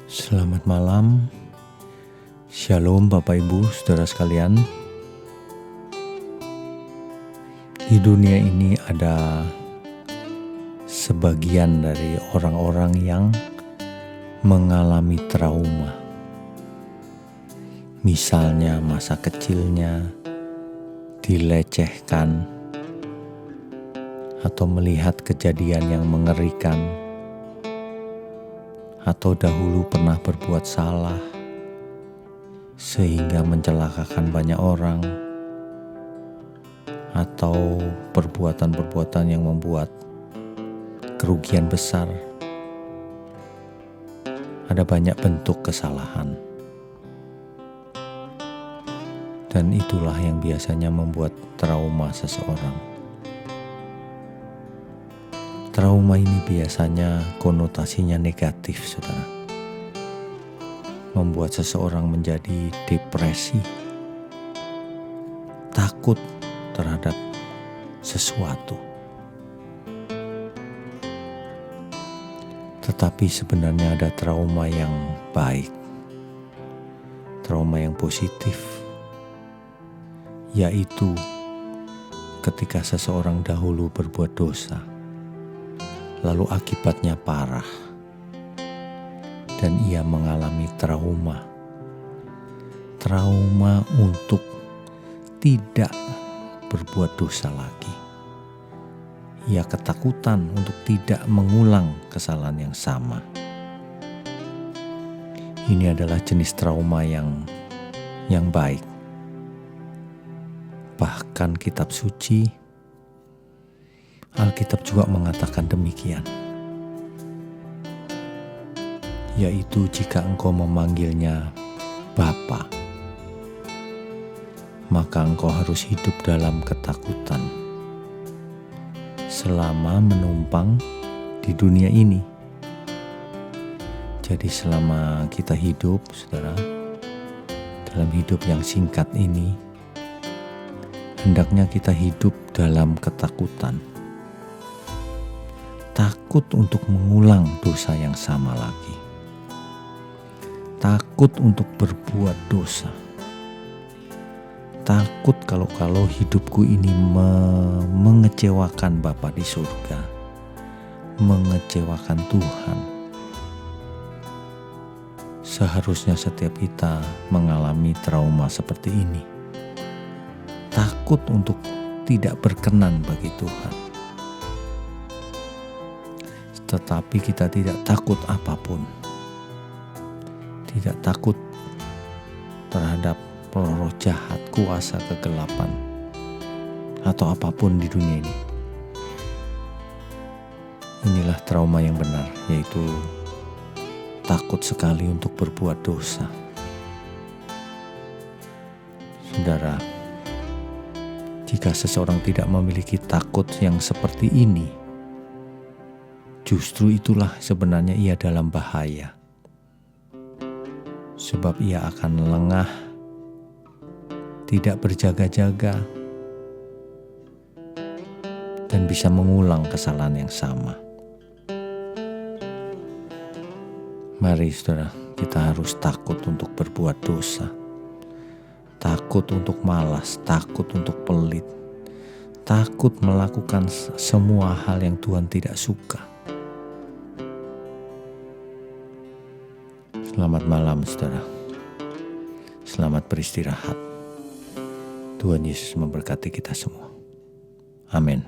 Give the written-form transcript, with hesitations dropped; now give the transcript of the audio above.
Selamat malam, Shalom Bapak Ibu Saudara sekalian. Di dunia ini ada sebagian dari orang-orang yang mengalami trauma. Misalnya masa kecilnya dilecehkan atau melihat kejadian yang mengerikan, atau dahulu pernah berbuat salah sehingga mencelakakan banyak orang, atau perbuatan-perbuatan yang membuat kerugian besar. Ada banyak bentuk kesalahan, dan itulah yang biasanya membuat trauma seseorang. Trauma ini biasanya konotasinya negatif, saudara. Membuat seseorang menjadi depresi, takut terhadap sesuatu. Tetapi sebenarnya ada trauma yang baik, trauma yang positif, yaitu ketika seseorang dahulu berbuat dosa, lalu akibatnya parah, dan ia mengalami trauma untuk tidak berbuat dosa lagi. Ia ketakutan untuk tidak mengulang kesalahan yang sama. Ini adalah jenis trauma yang baik. Bahkan kitab suci, Alkitab juga mengatakan demikian, yaitu jika engkau memanggilnya Bapa, maka engkau harus hidup dalam ketakutan selama menumpang di dunia ini. Jadi selama kita hidup, saudara, dalam hidup yang singkat ini, hendaknya kita hidup dalam ketakutan. Takut untuk mengulang dosa yang sama lagi. Takut untuk berbuat dosa. Takut kalau hidupku ini mengecewakan Bapa di surga, mengecewakan Tuhan. Seharusnya setiap kita mengalami trauma seperti ini. Takut untuk tidak berkenan bagi Tuhan. Tetapi kita tidak takut apapun. Tidak takut terhadap roh jahat, kuasa kegelapan, atau apapun di dunia ini. Inilah trauma yang benar, yaitu takut sekali untuk berbuat dosa. Saudara, jika seseorang tidak memiliki takut yang seperti ini, justru itulah sebenarnya ia dalam bahaya. Sebab ia akan lengah, tidak berjaga-jaga, dan bisa mengulang kesalahan yang sama. Mari saudara, kita harus takut untuk berbuat dosa. Takut untuk malas, takut untuk pelit, takut melakukan semua hal yang Tuhan tidak suka. Selamat malam saudara. Selamat beristirahat. Tuhan Yesus memberkati kita semua. Amin.